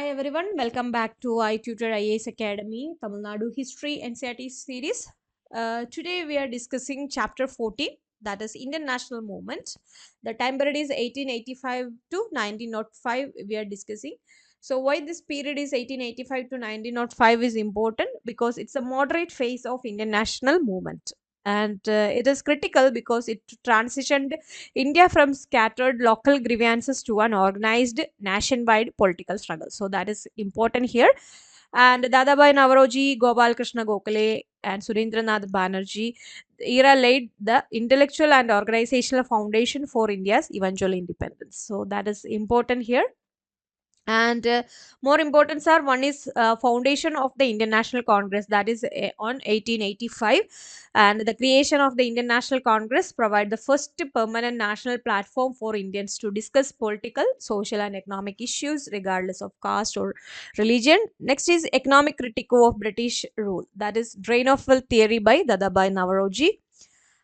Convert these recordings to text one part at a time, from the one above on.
Hi everyone, welcome back to i-TUTOR IAS Academy Tamil Nadu History NCERT series. Today we are discussing chapter 14, that is Indian National Movement. The time period is 1885 to 1905 we are discussing. So why this period is 1885 to 1905 is important because it's a moderate phase of Indian national movement. And it is critical because it transitioned India from scattered local grievances to an organized nationwide political struggle. So that is important here. And Dadabhai Naoroji, Gopal Krishna Gokhale, and Surendranath Banerjee era laid the intellectual and organizational foundation for India's eventual independence. So that is important here. And more importance are, one is foundation of the Indian National Congress, that is on 1885, and the creation of the Indian National Congress provide the first permanent national platform for Indians to discuss political, social and economic issues regardless of caste or religion. Next is economic critique of British rule, that is drain of wealth theory by Dadabhai Naoroji,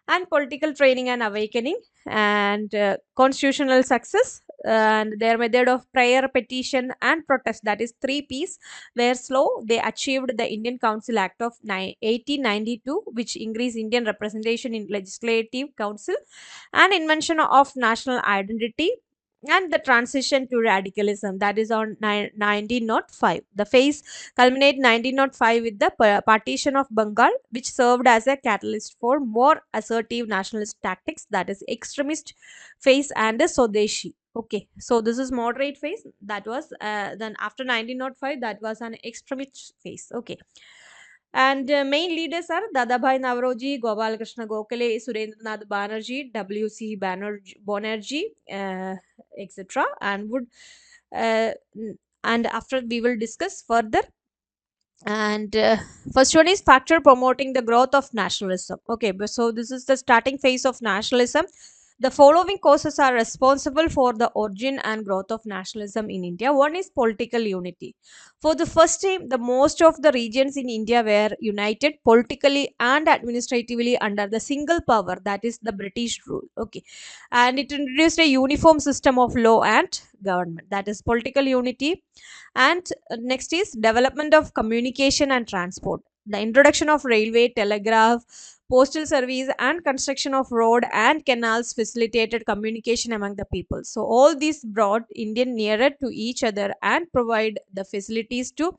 and political training and awakening, and constitutional success, and their method of prayer, petition and protest, that is 3 Ps, were slow. They achieved the Indian Council Act of 1892, which increased Indian representation in legislative council, and invention of national identity, and the transition to radicalism, that is on 1905. The phase culminate 1905 with the partition of Bengal, which served as a catalyst for more assertive nationalist tactics, that is extremist phase and the Swadeshi. Okay, so this is moderate phase. That was then after 1905, that was an extremist phase. Okay, and main leaders are Dadabhai Naoroji, Gopal Krishna Gokhale, Surendranath Banerjee, W.C. Banerjee, etc. And would and after we will discuss further. And first one is factor promoting the growth of nationalism. Okay, so this is the starting phase of nationalism. The following causes are responsible for the origin and growth of nationalism in India. One is political unity. For the first time, the most of the regions in India were united politically and administratively under the single power, that is the British rule. Okay, and it introduced a uniform system of law and government, that is political unity. And next is development of communication and transport. The introduction of railway, telegraph, postal service and construction of road and canals facilitated communication among the people. So all these brought Indian nearer to each other and provide the facilities to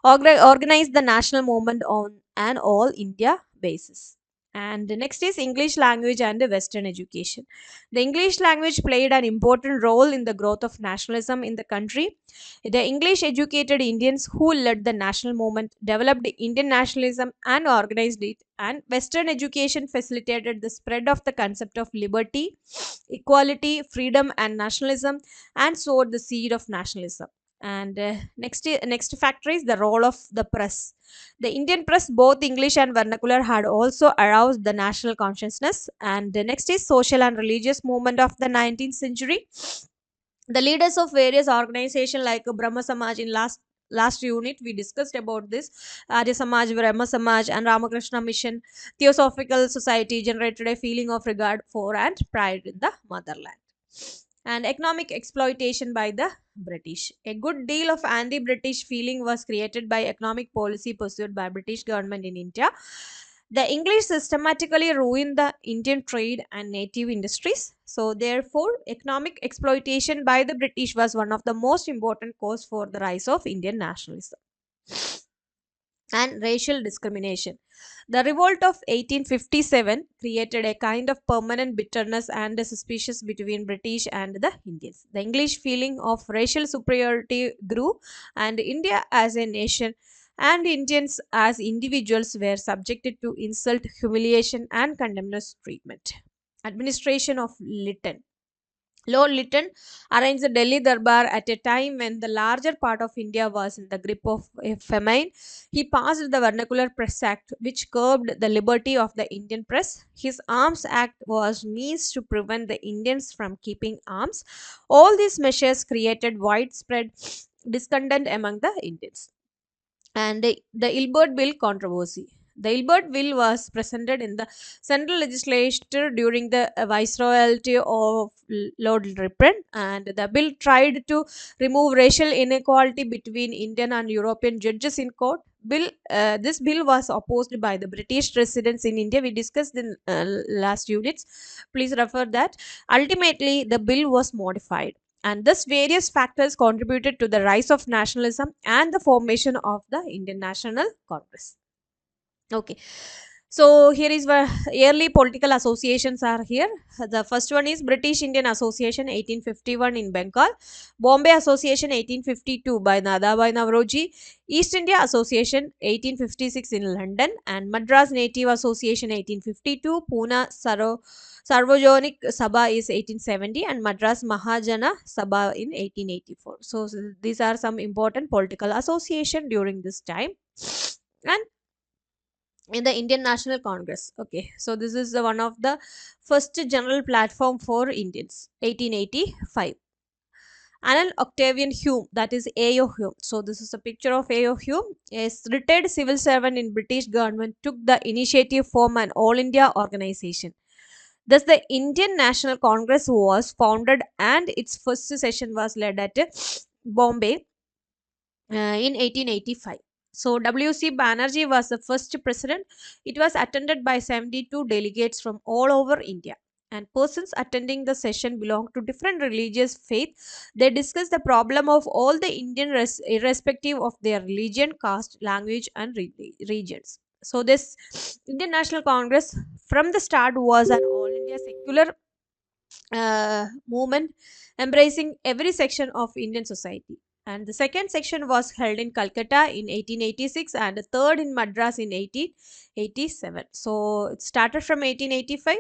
organize the national movement on an all India basis. And the next is English language and the Western education. The English language played an important role in the growth of nationalism in the country. The English educated Indians who led the national movement developed Indian nationalism and organized it, and Western education facilitated the spread of the concept of liberty, equality, freedom, and nationalism, and sowed the seed of nationalism. And next factor is the role of the press. The Indian press, both English and vernacular, had also aroused the national consciousness. And next is social and religious movement of the 19th century. The leaders of various organizations like Brahma Samaj, in last unit we discussed about this, Arya Samaj, Brahma Samaj and Ramakrishna Mission, Theosophical Society, generated a feeling of regard for and pride in the motherland. And economic exploitation by the British. A good deal of anti-British feeling was created by economic policy pursued by British government in India. The English systematically ruined the Indian trade and native industries. So therefore, economic exploitation by the British was one of the most important cause for the rise of Indian nationalism. And racial discrimination. The revolt of 1857 created a kind of permanent bitterness and a suspicion between British and the Indians. The English feeling of racial superiority grew, and India as a nation and Indians as individuals were subjected to insult, humiliation, and contemptuous treatment. Administration of Lytton. Lord Lytton arranged the Delhi Darbar at a time when the larger part of India was in the grip of a famine. He passed the Vernacular Press Act, which curbed the liberty of the Indian press. His Arms Act was means to prevent the Indians from keeping arms. All these measures created widespread discontent among the Indians. And the Ilbert Bill controversy. The Ilbert Bill was presented in the central legislature during the viceroyalty of Lord Ripon, and the bill tried to remove racial inequality between Indian and European judges in court. This bill was opposed by the British residents in India. We discussed in last units. Please refer that. Ultimately, the bill was modified, and thus various factors contributed to the rise of nationalism and the formation of the Indian National Congress. Okay, so here is where yearly political associations are here. The first one is British Indian Association 1851 in Bengal, Bombay Association 1852 by Nadabhai Navroji, East India Association 1856 in London, and Madras Native Association 1852, Pune Sarvajanik Sabha is 1870, and Madras Mahajana Sabha in 1884. So these are some important political association during this time. And in the Indian National Congress. Okay, so this is the one of the first general platform for Indians, 1885. Anal Octavian Hume, that is A.O. Hume. So this is a picture of A.O. Hume. A retired civil servant in British government took the initiative from an all India organization. Thus, the Indian National Congress was founded and its first session was led at Bombay in 1885. So W.C. Banerjee was the first president. It was attended by 72 delegates from all over India. And persons attending the session belonged to different religious faith. They discussed the problem of all the Indian irrespective of their religion, caste, language, and regions. So this Indian National Congress from the start was an all India secular movement embracing every section of Indian society. And the second section was held in Calcutta in 1886 and the third in Madras in 1887. So it started from 1885,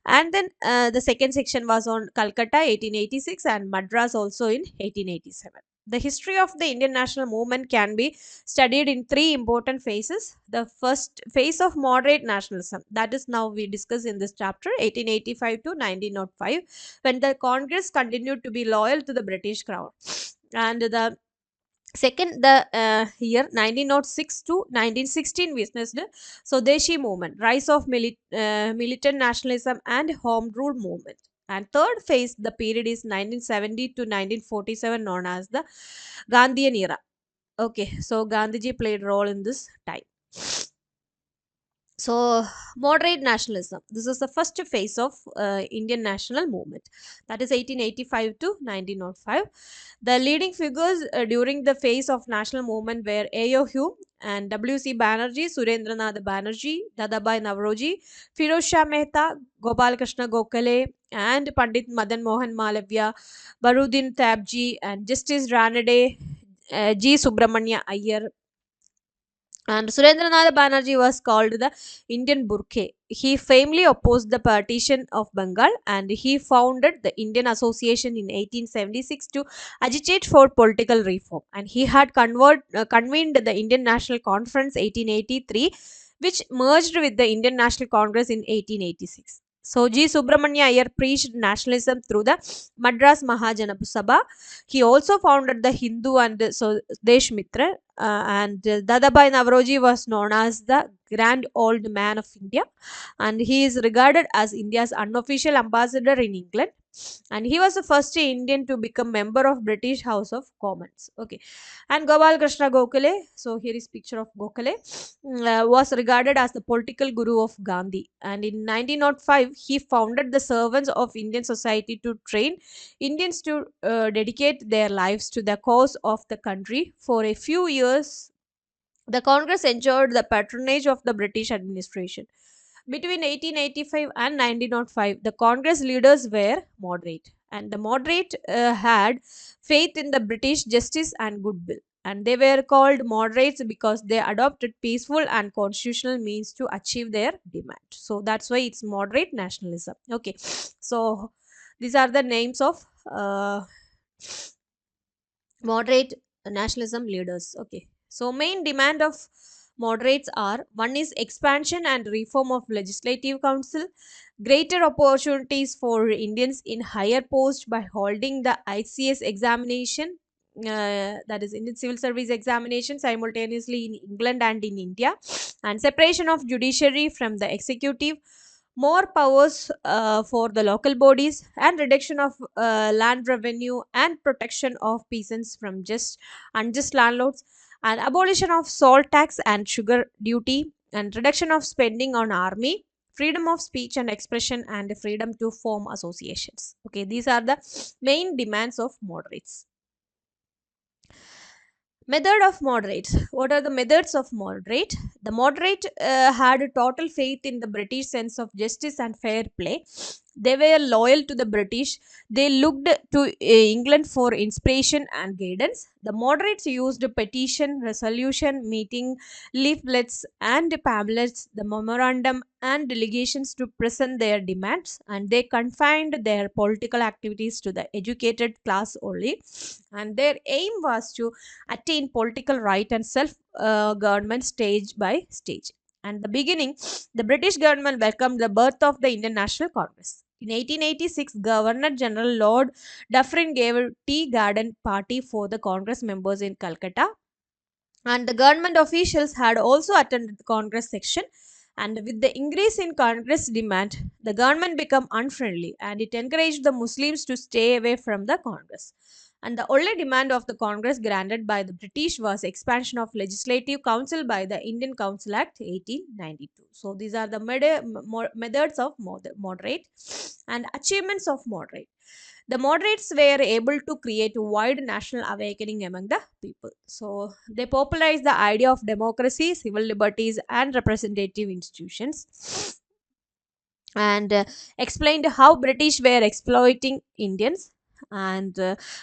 and then the second section was on Calcutta 1886 and Madras also in 1887. The history of the Indian national movement can be studied in three important phases. The first phase of moderate nationalism, that is now we discuss in this chapter, 1885 to 1905, when the Congress continued to be loyal to the British crown. And the second, the year 1906 to 1916 witnessed Swadeshi movement, rise of militant nationalism and home rule movement. And third phase, the period is 1970 to 1947, known as the Gandhian era. Okay, so Gandhiji played role in this time. So moderate nationalism, this is the first phase of Indian national movement, that is 1885 to 1905. The leading figures during the phase of national movement were A.O. Hume and W.C. Banerjee, Surendranath Banerjee, Dadabhai Navroji, Firoz Shah Mehta, Gopal Krishna Gokhale, and Pandit Madan Mohan Malavya, Baruddin Tabji, and Justice Ranade, G. Subramanya Iyer. And Surendranath Banerjee was called the Indian Burke. He famously opposed the partition of Bengal, and he founded the Indian Association in 1876 to agitate for political reform. And he had convened the Indian National Conference 1883, which merged with the Indian National Congress in 1886. So G. Subramanya Iyer preached nationalism through the Madras Mahajana Sabha. He also founded the Hindu and Swadesh Mitra, and Dadabhai Navroji was known as the Grand Old Man of India, and he is regarded as India's unofficial ambassador in England, and he was the first Indian to become member of British House of Commons. Okay, and Gopal Krishna Gokhale, so here is picture of Gokhale, was regarded as the political guru of Gandhi, and in 1905 he founded the Servants of Indian Society to train Indians to dedicate their lives to the cause of the country. For a few years, the Congress enjoyed the patronage of the British administration. Between 1885 and 1905, the Congress leaders were moderate, and the moderate had faith in the British justice and goodwill. And they were called moderates because they adopted peaceful and constitutional means to achieve their demand. So that's why it's moderate nationalism. Okay, so these are the names of moderate nationalism leaders. Okay, so main demand of moderates are: one is expansion and reform of legislative council, greater opportunities for Indians in higher posts by holding the ICS examination, that is Indian civil service examination simultaneously in England and in India, and separation of judiciary from the executive, more powers for the local bodies, and reduction of land revenue and protection of peasants from just unjust landlords, and abolition of salt tax and sugar duty, and reduction of spending on army, freedom of speech and expression, and freedom to form associations. Okay, these are the main demands of moderates. Method of moderates. What are the methods of moderate? The moderate had a total faith in the British sense of justice and fair play. They were loyal to the British. They looked to England for inspiration and guidance. The moderates used petition, resolution, meeting, leaflets, and pamphlets, the memorandum, and delegations to present their demands, and they confined their political activities to the educated class only. And their aim was to attain political right and self government stage by stage. And the beginning, the British government welcomed the birth of the Indian National Congress. In 1886, Governor General Lord Dufferin gave a tea garden party for the Congress members in Calcutta, and the government officials had also attended the Congress section. And with the increase in Congress demand, the government became unfriendly and it encouraged the Muslims to stay away from the Congress. And the only demand of the Congress granted by the British was expansion of Legislative Council by the Indian Council Act 1892. So these are the methods of moderate and achievements of moderate. The moderates were able to create a wide national awakening among the people. So they popularized the idea of democracy, civil liberties, and representative institutions, and explained how British were exploiting Indians. And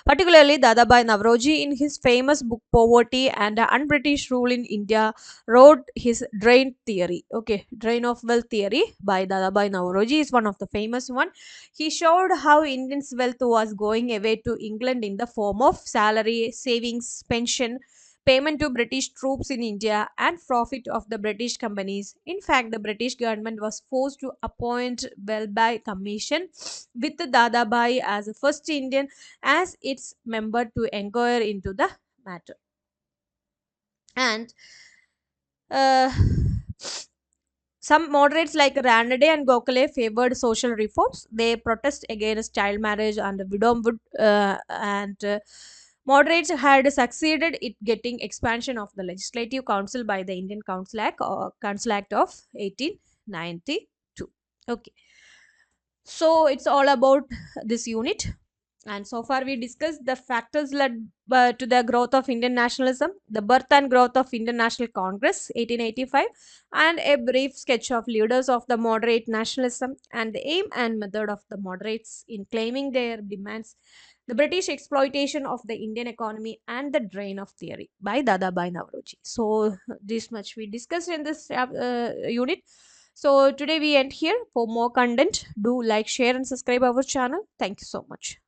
particularly Dadabhai Navroji, in his famous book Poverty and Un-British Rule in India, wrote his drain theory. Okay, drain of wealth theory by Dadabhai Navroji is one of the famous one. He showed how Indians' wealth was going away to England in the form of salary, savings, pension, payment to British troops in India, and profit of the British companies. In fact, the British government was forced to appoint Welby Commission with Dadabhai as the first Indian as its member to inquire into the matter. And uh, some moderates like Ranade and Gokhale favored social reforms. They protest against child marriage and widowhood, and moderates had succeeded in getting expansion of the Legislative Council by the Indian Council Act of 1892. Okay, so it's all about this unit. And so far, we discussed the factors led to the growth of Indian nationalism, the birth and growth of Indian National Congress, 1885, and a brief sketch of leaders of the moderate nationalism and the aim and method of the moderates in claiming their demands, the British exploitation of the Indian economy, and the drain of theory by Dadabhai Navroji. So, this much we discussed in this unit. So, today we end here. For more content, do like, share, and subscribe our channel. Thank you so much.